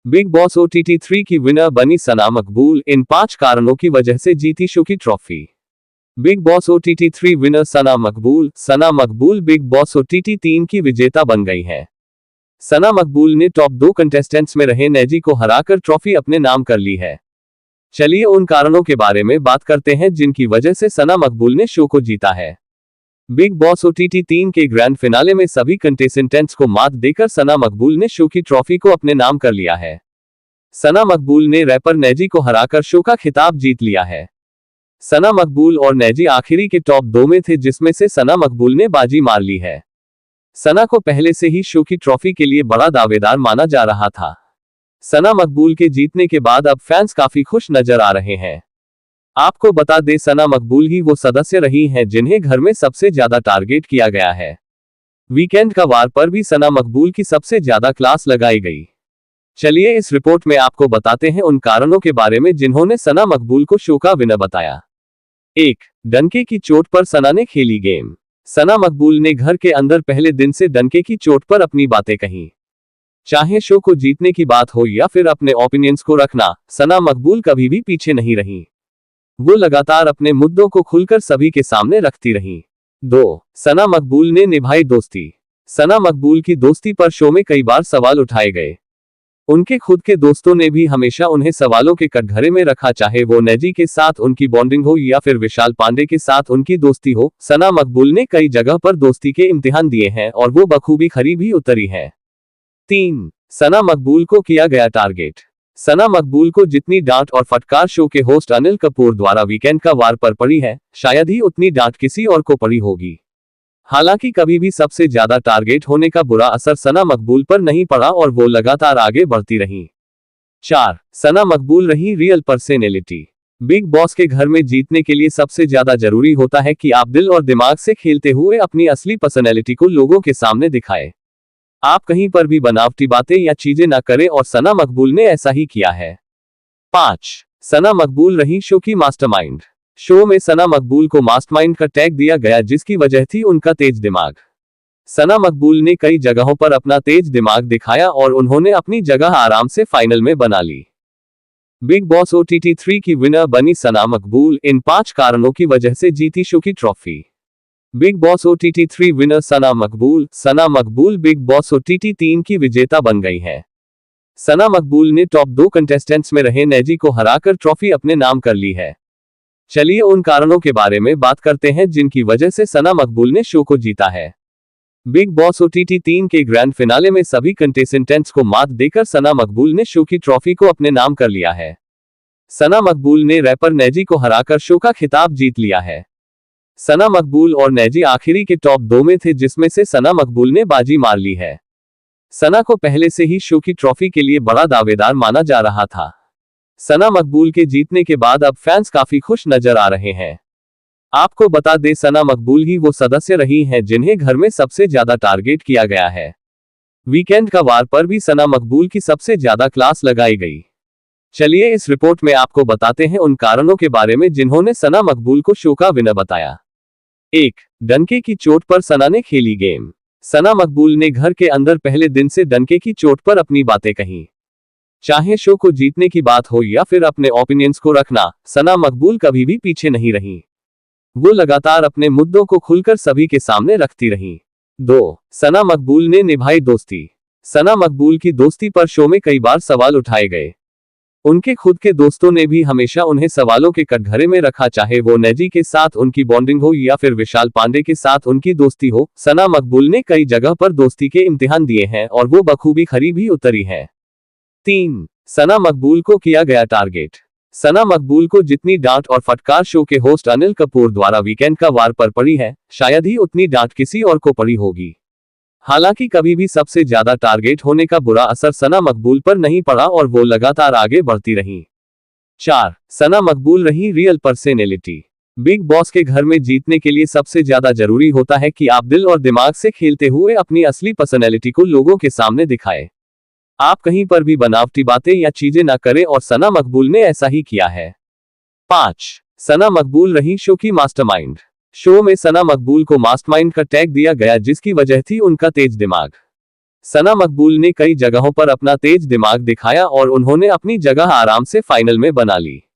Big Boss OTT 3 की winner बनी सना मकबूल, इन 5 कारणों की वजह से जीती शो की trophy. Bigg Boss OTT 3 winner Sana Maqbool Bigg Boss OTT 3 की विजेता बन गई हैं। सना मकबूल ने टॉप 2 कंटेस्टेंट्स में रहे नेजी को हराकर ट्रॉफी अपने नाम कर ली है। चलिए उन कारणों के बारे में बात करते हैं जिनकी वजह से सना मकबूल ने शो को जीता है। बिग बॉस OTT 3 के ग्रैंड फिनाले में सभी कंटेस्टेंट्स को मात देकर सना मकबूल ने शो की ट्रॉफी को अपने नाम कर लिया है। सना मकबूल ने रैपर नेजी को हराकर शो का खिताब जीत लिया है। सना मकबूल और नेजी आखिरी के टॉप 2 में थे, जिसमें से सना मकबूल ने बाजी मार ली है। सना को पहले से ही शो की ट्रॉफी के लिए बड़ा दावेदार माना जा रहा था। सना मकबूल के जीतने के बाद अब फैंस काफी खुश नजर आ रहे हैं। आपको बता दें, सना मकबूल ही वो सदस्य रही हैं जिन्हें घर में सबसे ज्यादा टारगेट किया गया है। वीकेंड का वार पर भी सना मकबूल की सबसे ज्यादा क्लास लगाई गई। चलिए इस रिपोर्ट में आपको बताते हैं उन कारणों के बारे में जिन्होंने सना मकबूल को शो का विनर बताया। 1. डंके की चोट पर सना ने खेली गेम। सना मकबूल ने घर के अंदर पहले दिन से डंके की चोट पर अपनी बातें कही। चाहे शो को जीतने की बात हो या फिर अपने ओपिनियंस को रखना, सना मकबूल कभी भी पीछे नहीं रही। वो लगातार अपने मुद्दों को खुलकर सभी के सामने रखती रही। 2. सना मकबूल ने निभाई दोस्ती। सना मकबूल की दोस्ती पर शो में कई बार सवाल उठाए गए। उनके खुद के दोस्तों ने भी हमेशा उन्हें सवालों के कटघरे में रखा, चाहे वो नेजी के साथ उनकी बॉन्डिंग हो या फिर विशाल पांडे के साथ उनकी दोस्ती हो। सना मकबूल ने कई जगह पर दोस्ती के इम्तिहान दिए हैं और वो बखूबी खरी भी उतरी है। 3. सना मकबूल को किया गया टारगेट। सना मकबूल को जितनी डांट और फटकार शो के होस्ट अनिल कपूर द्वारा वीकेंड का वार पर पड़ी है, शायद ही उतनी डांट किसी और को पड़ी होगी। हालांकि कभी भी सबसे ज्यादा टारगेट होने का बुरा असर सना मकबूल पर नहीं पड़ा और वो लगातार आगे बढ़ती रही। 4. सना मकबूल रही रियल पर्सनैलिटी। बिग बॉस के घर में जीतने के लिए सबसे ज्यादा जरूरी होता है कि आप दिल और दिमाग से खेलते हुए अपनी असली पर्सनैलिटी को लोगों के सामने दिखाएं। आप कहीं पर भी बनावटी बातें या चीजें ना करें, और सना मकबूल ने ऐसा ही किया है। 5. सना मकबूल रही शो की मास्टरमाइंड। शो में सना मकबूल को मास्टरमाइंड का टैग दिया गया, जिसकी वजह थी उनका तेज दिमाग। सना मकबूल ने कई जगहों पर अपना तेज दिमाग दिखाया और उन्होंने अपनी जगह आराम से फाइनल में बना ली। बिग बॉस OTT 3 की विनर बनी सना मकबूल, इन 5 कारणों की वजह से जीती शो की trophy. Bigg Boss OTT 3 winner Sana Maqbool Bigg Boss OTT 3 की विजेता बन गई है। सना मकबूल ने टॉप 2 कंटेस्टेंट्स में रहे नेजी को हराकर ट्रॉफी अपने नाम कर ली है। चलिए उन कारणों के बारे में बात करते हैं जिनकी वजह से सना मकबूल ने शो को जीता है। बिग बॉस OTT 3 के ग्रैंड फिनाले में सभी कंटेस्टेंट्स को मात देकर सना मकबूल ने शो की ट्रॉफी को अपने नाम कर लिया है। सना मकबूल ने रैपर नेजी को हराकर शो का खिताब जीत लिया है। सना मकबूल और नेजी आखिरी के टॉप 2 में थे, जिसमें से सना मकबूल ने बाजी मार ली है। सना को पहले से ही शो की ट्रॉफी के लिए बड़ा दावेदार माना जा रहा था। सना मकबूल के जीतने के बाद अब फैंस काफी खुश नजर आ रहे हैं। आपको बता दें, सना मकबूल ही वो सदस्य रही हैं जिन्हें घर में सबसे ज्यादा टारगेट किया गया है। वीकेंड का वार पर भी सना मकबूल की सबसे ज्यादा क्लास लगाई गई। चलिए इस रिपोर्ट में आपको बताते हैं उन कारणों के बारे में जिन्होंने सना मकबूल को शो का विनर बताया। 1. डंके की चोट पर सना ने खेली गेम। सना मकबूल ने घर के अंदर पहले दिन से डंके की चोट पर अपनी बातें कही। चाहे शो को जीतने की बात हो या फिर अपने ओपिनियंस को रखना, सना मकबूल कभी भी पीछे नहीं रही। वो लगातार अपने मुद्दों को खुलकर सभी के सामने रखती रही। 2. सना मकबूल ने निभाई दोस्ती। सना मकबूल की दोस्ती पर शो में कई बार सवाल उठाए गए। उनके खुद के दोस्तों ने भी हमेशा उन्हें सवालों के कटघरे में रखा, चाहे वो नेजी के साथ उनकी बॉन्डिंग हो या फिर विशाल पांडे के साथ उनकी दोस्ती हो। सना मकबूल ने कई जगह पर दोस्ती के इम्तिहान दिए हैं और वो बखूबी खरी भी उतरी है। 3. सना मकबूल को किया गया टारगेट। सना मकबूल को जितनी डांट और फटकार शो के होस्ट अनिल कपूर द्वारा वीकेंड का वार पर पड़ी है, शायद ही उतनी डांट किसी और को पड़ी होगी। हालांकि कभी भी सबसे ज्यादा टारगेट होने का बुरा असर सना मकबूल पर नहीं पड़ा और वो लगातार आगे बढ़ती रही। 4. सना मकबूल रही रियल पर्सनैलिटी। बिग बॉस के घर में जीतने के लिए सबसे ज्यादा जरूरी होता है कि आप दिल और दिमाग से खेलते हुए अपनी असली पर्सनैलिटी को लोगों के सामने दिखाएं। आप कहीं पर भी बनावटी बातें या चीजें ना करें, और सना मकबूल ने ऐसा ही किया है। 5. सना मकबूल रही शो की मास्टरमाइंड। शो में सना मकबूल को मास्टरमाइंड का टैग दिया गया, जिसकी वजह थी उनका तेज दिमाग। सना मकबूल ने कई जगहों पर अपना तेज दिमाग दिखाया और उन्होंने अपनी जगह आराम से फाइनल में बना ली।